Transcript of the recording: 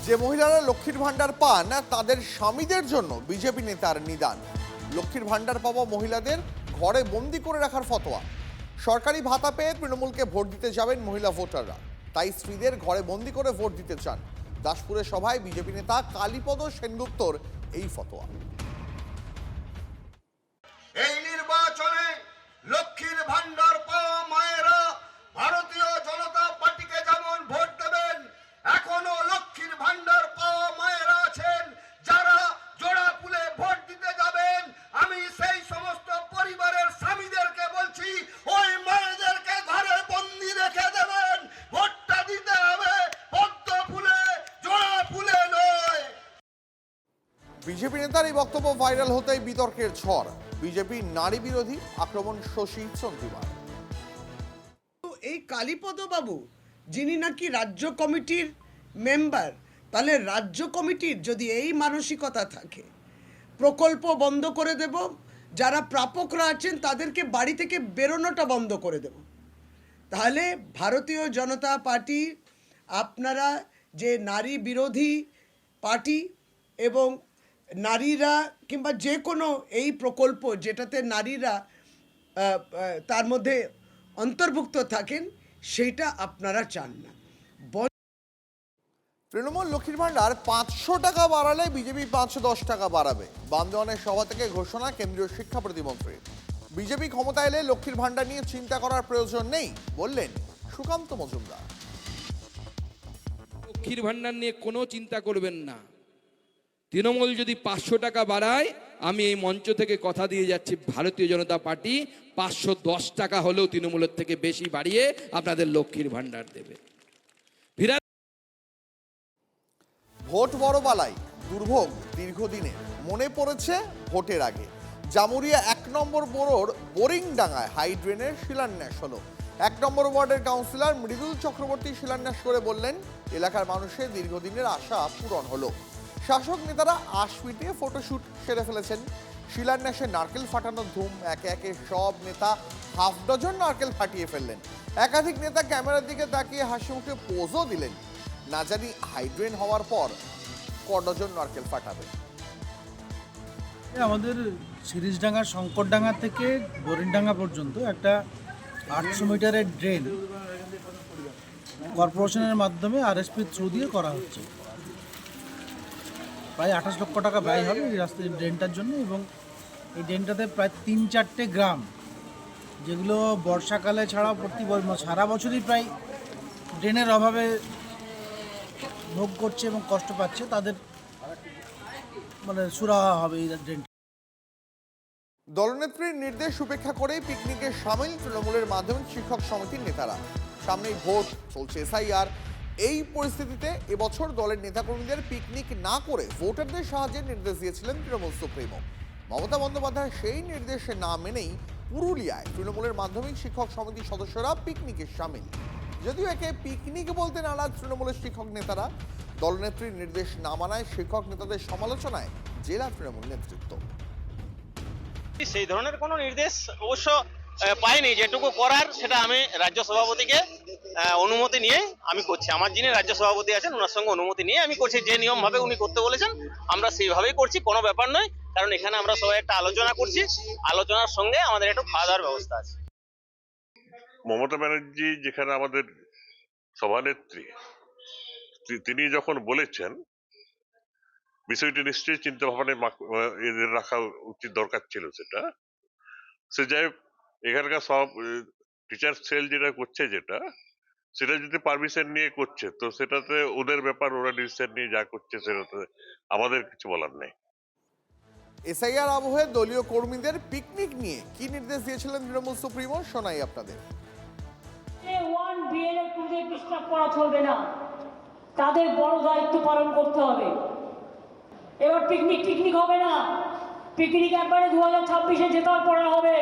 যে মহিলারা লক্ষ্মীর ভান্ডার পান তাদের স্বামীদের জন্য বিজেপি নেতার নিদান। লক্ষ্মীর ভান্ডার পাওয়া মহিলাদের ঘরে বন্দি করে রাখার ফতোয়া। সরকারি ভাতা পেয়ে তৃণমূলকে ভোট দিতে যাবেন মহিলা ভোটাররা, তাই স্ত্রীদের ঘরে বন্দি করে ভোট দিতে চান। দাসপুরের সভায় বিজেপি নেতা কালীপদ সেনগুপ্তর এই ফতোয়া। এই নির্বাচনে লক্ষ্মীর ভান্ডার পাওয়া মায়েরা ভারতীয় জনতা পার্টিকে যেমন ভোট দেবেন, এখনো লক্ষ্মীর ভান্ডার পাওয়া মায়েরা আছেন যারা জোড়া ফুলে ভোট দিতে যাবেন। আমি সেই সমস্ত পরিবারের স্বামীদেরকে বলছি, ওই মায়েদেরকে ঘরে বন্দি রেখে দেবেন। ভোটটা দিতে হবে পদ্ম ফুলে, জোড়া ফুলে নয়। বিজেপি নেতার এই বক্তব্য ভাইরাল হতেই বিতর্কের ঝড়। বিজেপি নারী বিরোধী আক্রমণ শশী চন্দ্রিমার। এই কালীপদ বাবু যিনি নাকি রাজ্য কমিটির মেম্বার, তাহলে রাজ্য কমিটির যদি এই মানসিকতা থাকে, প্রকল্প বন্ধ করে দেব, যারা প্রাপকরা আছেন তাদেরকে বাড়ি থেকে বেরোনোটা বন্ধ করে দেব, তাহলে ভারতীয় জনতা পার্টি আপনারা যে নারী বিরোধী পার্টি এবং নারীরা কিংবা যে কোনো এই প্রকল্প যেটাতে নারীরা তার মধ্যে অন্তর্ভুক্ত থাকেন সেইটা আপনারা চান না। তৃণমূল লক্ষ্মীর ভান্ডার 500 টাকা বাড়ালে বিজেপি 510 টাকা বাড়াবে। বান্দোয়ানের সভা থেকে ঘোষণা কেন্দ্রীয় শিক্ষা প্রতিমন্ত্রীর। বিজেপি ক্ষমতা এলে লক্ষ্মীর ভান্ডার নিয়ে চিন্তা করার প্রয়োজন নেই বললেন সুকান্ত মজুমদার। লক্ষ্মীর ভান্ডার নিয়ে কোনো চিন্তা করবেন না। তৃণমূল যদি 500 টাকা বাড়ায়, আমি এই মঞ্চ থেকে কথা দিয়ে যাচ্ছি, ভারতীয় জনতা পার্টি 510 টাকা হলেও তৃণমূলের থেকে বেশি বাড়িয়ে আপনাদের লক্ষ্মীর ভান্ডার দেবে। ভোট বড়বালাই, দুর্ভোগ দীর্ঘদিনের, মনে পড়েছে ভোটের আগে জামুরিয়া 1 নম্বর বোরোর বোরিংডাঙ্গায় হাইড্রেনের শিলান্যাস হলো। 1 নম্বর ওয়ার্ডের কাউন্সিলর মৃদুল চক্রবর্তী শিলান্যাস করে বললেন, এলাকার মানুষের দীর্ঘদিনের আশা পূরণ হলো। শাসক নেতারা আশ মিটিয়ে ফটোশুট সেরে ফেলেছেন। শিলান্যাসে নারকেল ফাটানোর ধুম, একে একে সব নেতা হাফ ডজন নারকেল ফাটিয়ে ফেললেন। একাধিক নেতা ক্যামেরার দিকে তাকিয়ে হাসি মুখে পোজও দিলেন। না জানি হাইড্রেন হওয়ার পর ক ডজন নারকেল ফাটাবে। আমাদের সিরিজডাঙ্গা শঙ্করডাঙ্গা থেকে বোরিংডাঙ্গা পর্যন্ত একটা 800 মিটারের ড্রেন কর্পোরেশনের মাধ্যমে আরএসপি থ্রু দিয়ে করা হচ্ছে। প্রায় 28 লক্ষ টাকা ব্যয় হবে এই রাস্তার ড্রেনটার জন্য, এবং এই ড্রেনটাতে প্রায় 3-4টে গ্রাম, যেগুলো বর্ষাকালে ছাড়াও সারা বছরই প্রায় ড্রেনের অভাবে ভোগ করছে এবং কষ্ট পাচ্ছে, তাদের সুরাহা হবে এই ড্রেনটা। দলনেত্রীর নির্দেশ উপেক্ষা করে পিকনিকে সামিল তৃণমূলের মাধ্যমিক শিক্ষক সমিতির নেতারা। সামনেই ভোট, চলছে এসআইআর। এই পরিস্থিতিতে এবছর দলের নেতাকর্মীদের পিকনিক না করে ভোটারদের সাহায্যের নির্দেশ দিয়েছিলেন তৃণমূল সুপ্রিমো মমতা বন্দ্যোপাধ্যায়। সেই নির্দেশ না মেনেই পুরুলিয়ায় তৃণমূলের মাধ্যমিক শিক্ষক সমিতির সদস্যরা পিকনিকে সামিল। যদিও একে পিকনিক বলতে নারাজ তৃণমূলের শিক্ষক নেতারা, দলনেত্রীর নির্দেশ না মানায় শিক্ষক নেতাদের সমালোচনায় জেলা তৃণমূল নেতৃত্ব। সেই ধরনের কোনো নির্দেশ অবশ্য পাইনি। যেটুকু করার সেটা আমি রাজ্য সভাপতিকে অনুমতি নিয়ে আমি করছি। আমার যিনি রাজ্য সভাপতি আছেন ওনার সঙ্গে অনুমতি নিয়ে আমি করছি। যে নিয়ম ভাবে উনি করতে বলেছেন আমরা সেইভাবেই করছি, কোনো ব্যাপার নয়। কারণ এখানে আমরা সবাই একটা আলোচনা করছি, আলোচনার সঙ্গে আমাদের একটু খাওয়া দাওয়ার ব্যবস্থা আছে। মমতা ব্যানার্জি যেখানে আমাদের সভানেত্রী, তিনি যখন বলেছেন বিষয়টি নিশ্চয়ই চিন্তা ভাবনায় এদের রাখা উচিত, দরকার ছিল সেটা। সে যাই হোক, এখানকার সব টিচার সেল যেটা করছে, সেটা যদি পারমিশন নিয়ে করছে তো সেটাতে ওদের ব্যাপার, ওরা ডিসিশন নিয়ে যা করছে সেটাতে আমাদের কিছু বলার নেই। এসআইআর আবহে দলীয় কর্মীদের পিকনিক নিয়ে কি নির্দেশ দিয়েছিলেন তৃণমূল সুপ্রিমো, শোনাই আপনাদের। ডিস্টার্ব করা চলবে না, তাদের বড় দায়িত্ব পালন করতে হবে। এবার পিকনিক হবে না, পিকনিক একবারে 2026-এ জেতার পরে হবে।